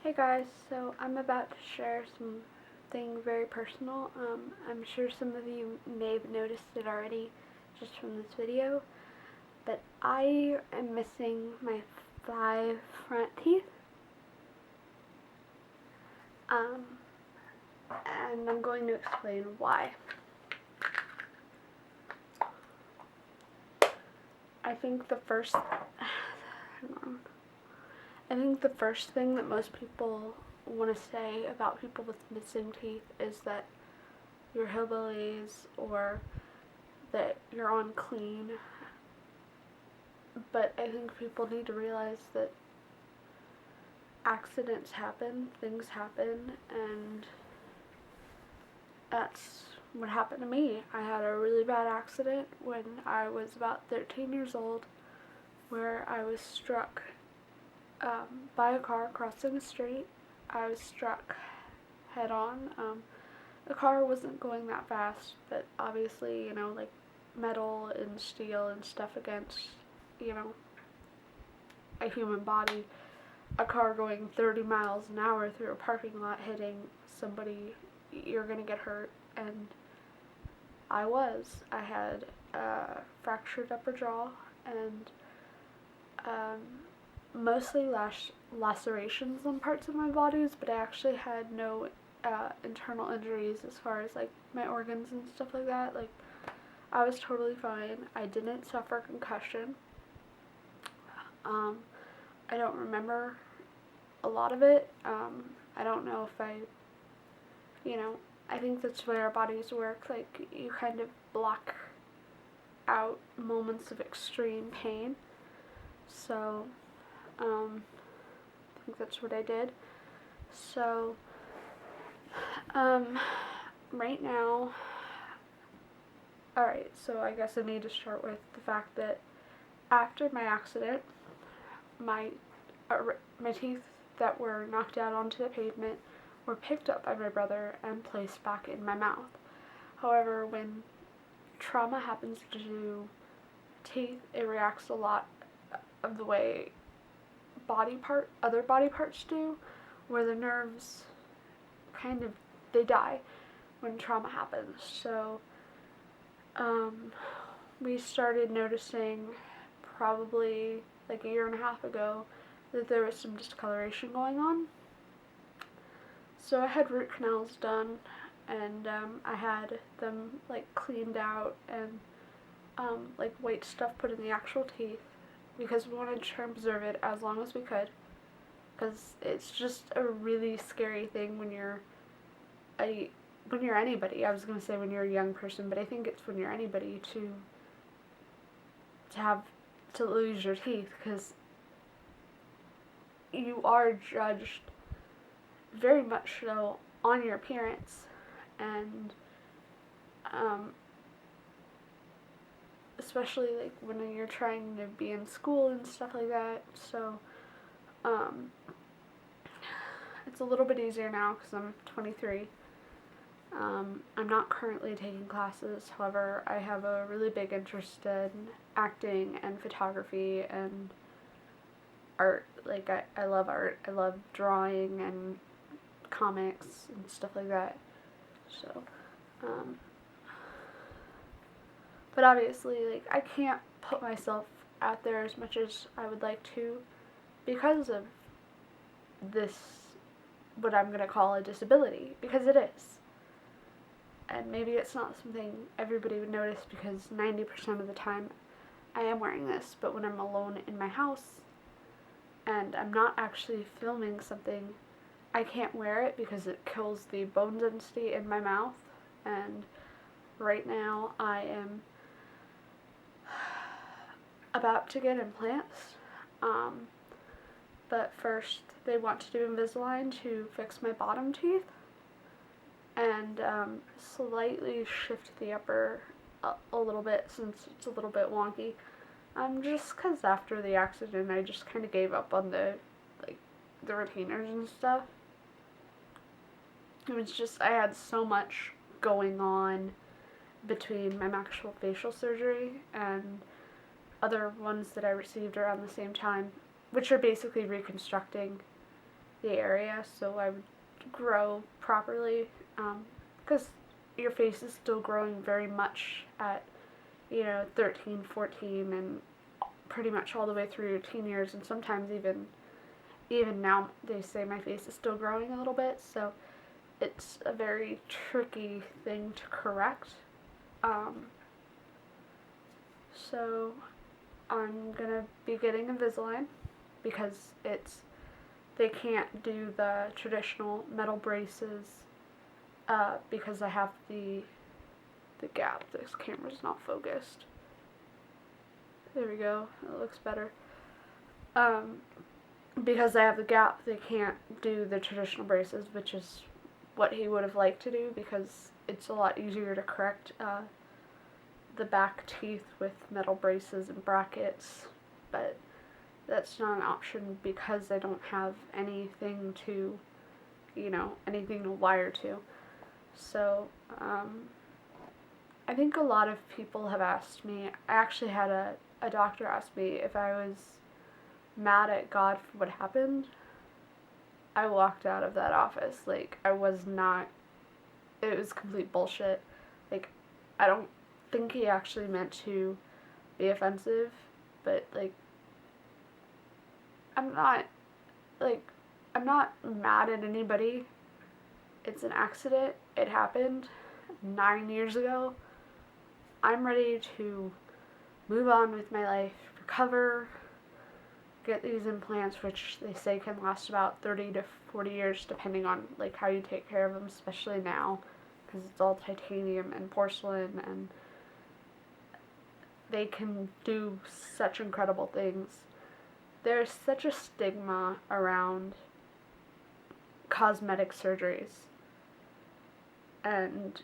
Hey guys, so I'm about to share something very personal. I'm sure some of you may have noticed it already just from this video, but I am missing my 5 front teeth. Um, and I'm going to explain why. I think the first, hang on. I think the first thing that most people want to say about people with missing teeth is that you're hillbillies or that you're on clean. But I think people need to realize that accidents happen, things happen, and that's what happened to me. I had a really bad accident when I was about 13 years old where I was struck by a car crossing the street. I was struck head on. The car wasn't going that fast, but obviously, like metal and steel and stuff against, a human body. A car going 30 miles an hour through a parking lot hitting somebody, you're going to get hurt. And I had a fractured upper jaw and mostly lacerations on parts of my bodies, but I actually had no internal injuries as far as like my organs and stuff like that. Like, I was totally fine. I didn't suffer concussion. I don't remember a lot of it. I don't know if I think that's the way our bodies work. Like, you kind of block out moments of extreme pain. So, I think that's what I did. So, right now, alright, so I guess I need to start with the fact that after my accident, my teeth that were knocked out onto the pavement were picked up by my brother and placed back in my mouth. However, when trauma happens to teeth, it reacts a lot of the way other body parts do, where the nerves they die when trauma happens. So, we started noticing probably like a year and a half ago that there was some discoloration going on. So I had root canals done, and I had them like cleaned out and like white stuff put in the actual teeth because we wanted to try and preserve it as long as we could, because it's just a really scary thing when you're anybody. I was going to say when you're a young person, but I think it's when you're anybody to lose your teeth, because you are judged very much so on your appearance, and especially like when you're trying to be in school and stuff like that. So it's a little bit easier now because I'm 23. I'm not currently taking classes. However, I have a really big interest in acting and photography and art. Like, I love art. I love drawing and comics and stuff like that. So, but obviously, like, I can't put myself out there as much as I would like to because of this, what I'm going to call a disability, because it is. And maybe it's not something everybody would notice because 90% of the time I am wearing this, but when I'm alone in my house and I'm not actually filming something, I can't wear it because it kills the bone density in my mouth. And right now I am about to get implants, but first they want to do Invisalign to fix my bottom teeth and slightly shift the upper a little bit, since it's a little bit wonky. Just because after the accident I just kind of gave up on the retainers and stuff. It was just, I had so much going on between my maxillofacial surgery and other ones that I received around the same time, which are basically reconstructing the area so I would grow properly, because your face is still growing very much at 13, 14, and pretty much all the way through your teen years, and sometimes even now they say my face is still growing a little bit, so it's a very tricky thing to correct. Um, so I'm gonna be getting Invisalign because they can't do the traditional metal braces because I have the gap. This camera's not focused. There we go. It looks better. Because I have the gap, they can't do the traditional braces, which is what he would have liked to do because it's a lot easier to correct the back teeth with metal braces and brackets, but that's not an option because I don't have anything to, anything to wire to. So, I think a lot of people have asked me, I actually had a doctor ask me if I was mad at God for what happened. I walked out of that office. Like, I was not, it was complete bullshit. Like, I don't think he actually meant to be offensive, but, like, I'm not, I'm not mad at anybody. It's an accident. It happened 9 years ago. I'm ready to move on with my life, recover, get these implants, which they say can last about 30 to 40 years, depending on how you take care of them, especially now, because it's all titanium and porcelain, and they can do such incredible things. There's such a stigma around cosmetic surgeries, and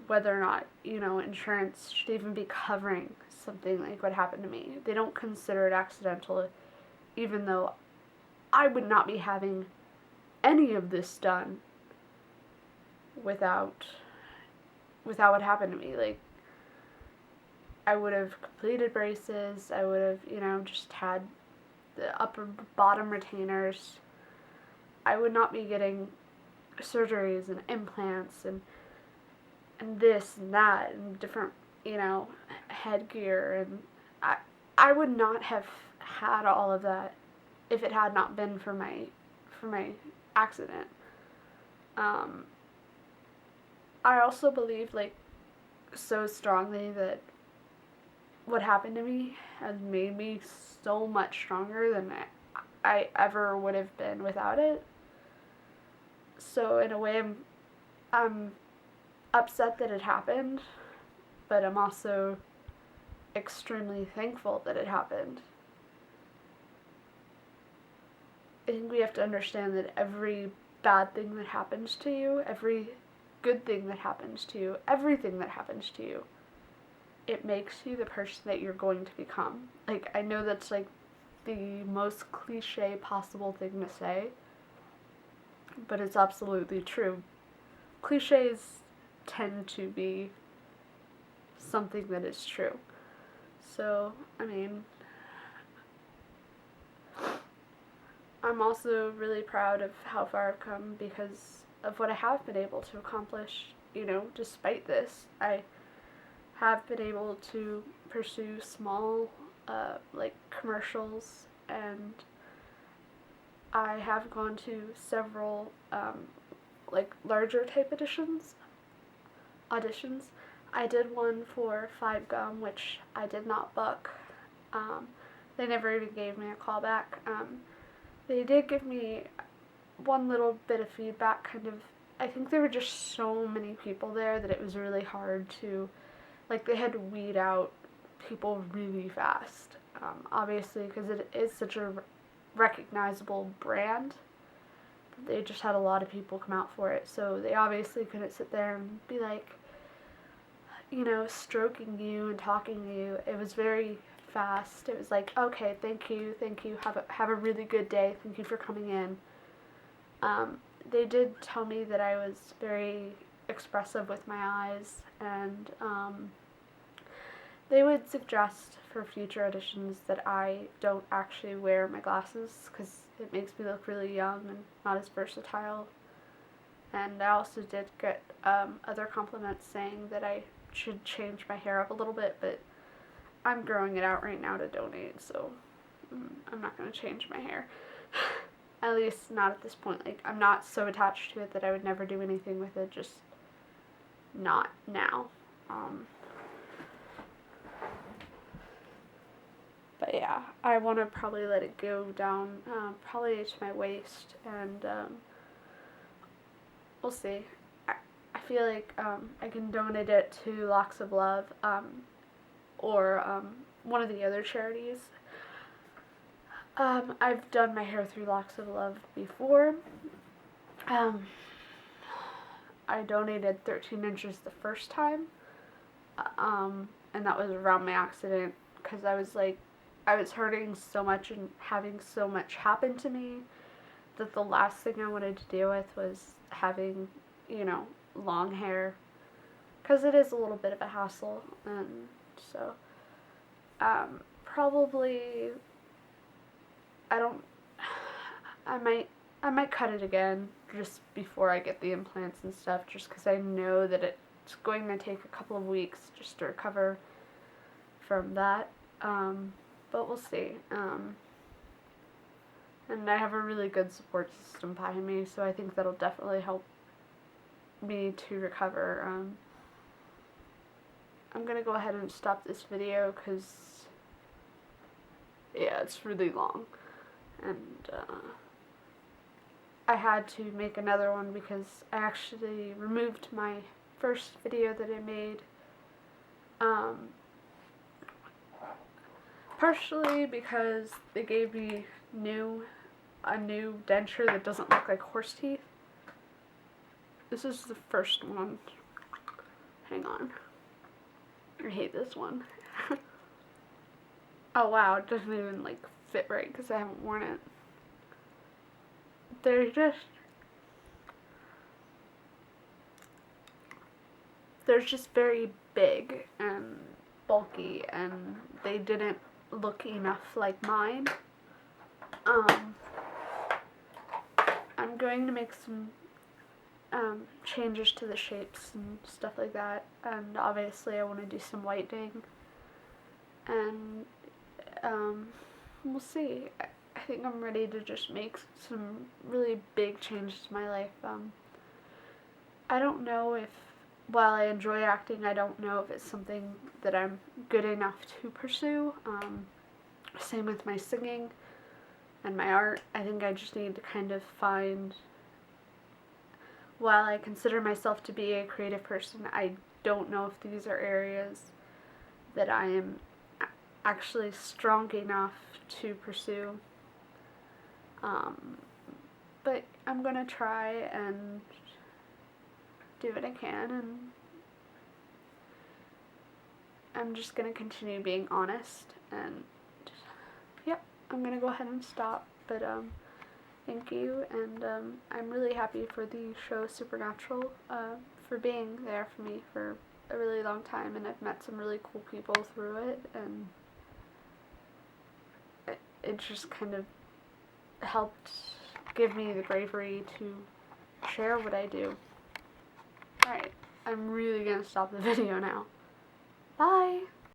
whether or not, insurance should even be covering something like what happened to me. They don't consider it accidental, even though I would not be having any of this done without what happened to me. Like, I would have completed braces, I would have, just had the upper bottom retainers. I would not be getting surgeries and implants and this and that and different, headgear, and I would not have had all of that if it had not been for my accident. I also believe so strongly that what happened to me has made me so much stronger than I ever would have been without it. So in a way, I'm upset that it happened, but I'm also extremely thankful that it happened. I think we have to understand that every bad thing that happens to you, every good thing that happens to you, everything that happens to you, it makes you the person that you're going to become. I know that's the most cliche possible thing to say, but it's absolutely true. Cliches tend to be something that is true. So, I'm also really proud of how far I've come because of what I have been able to accomplish, despite this. I have been able to pursue small, commercials, and I have gone to several, larger type auditions. I did one for Five Gum, which I did not book. They never even gave me a call back. They did give me one little bit of feedback, I think there were just so many people there that it was really hard to, they had to weed out people really fast. Obviously, because it is such a recognizable brand, they just had a lot of people come out for it, so they obviously couldn't sit there and be stroking you and talking to you. It was very fast. It was okay, thank you, have a really good day, thank you for coming in. They did tell me that I was very expressive with my eyes, and they would suggest for future editions that I don't actually wear my glasses because it makes me look really young and not as versatile. And I also did get other compliments saying that I should change my hair up a little bit, but I'm growing it out right now to donate, so I'm not going to change my hair. At least not at this point. Like, I'm not so attached to it that I would never do anything with it, just not now. But yeah, I want to probably let it go down probably to my waist, and we'll see. I feel like I can donate it to Locks of Love or one of the other charities. I've done my hair through Locks of Love before. I donated 13 inches the first time, and that was around my accident because I was hurting so much and having so much happen to me that the last thing I wanted to deal with was having, long hair, because it is a little bit of a hassle, and so probably I might cut it again just before I get the implants and stuff, just because I know that it's going to take a couple of weeks just to recover from that, but we'll see. And I have a really good support system behind me, so I think that'll definitely help me to recover. I'm going to go ahead and stop this video because, yeah, it's really long. And I had to make another one because I actually removed my first video that I made. Partially because they gave me a new denture that doesn't look like horse teeth. This is the first one. Hang on. I hate this one. Oh wow, it doesn't even fit right because I haven't worn it. They're just very big and bulky, and they didn't look enough like mine. I'm going to make some changes to the shapes and stuff like that, and obviously I want to do some whitening, and we'll see. I think I'm ready to just make some really big changes to my life. I don't know if, while I enjoy acting, I don't know if it's something that I'm good enough to pursue. Same with my singing and my art. I think I just need to kind of find, while I consider myself to be a creative person, I don't know if these are areas that I am actually strong enough to pursue. But I'm gonna try and do what I can, and I'm just gonna continue being honest, and yep, I'm gonna go ahead and stop. But thank you, and I'm really happy for the show Supernatural for being there for me for a really long time, and I've met some really cool people through it, and it just kind of helped give me the bravery to share what I do. Alright, I'm really gonna stop the video now. Bye!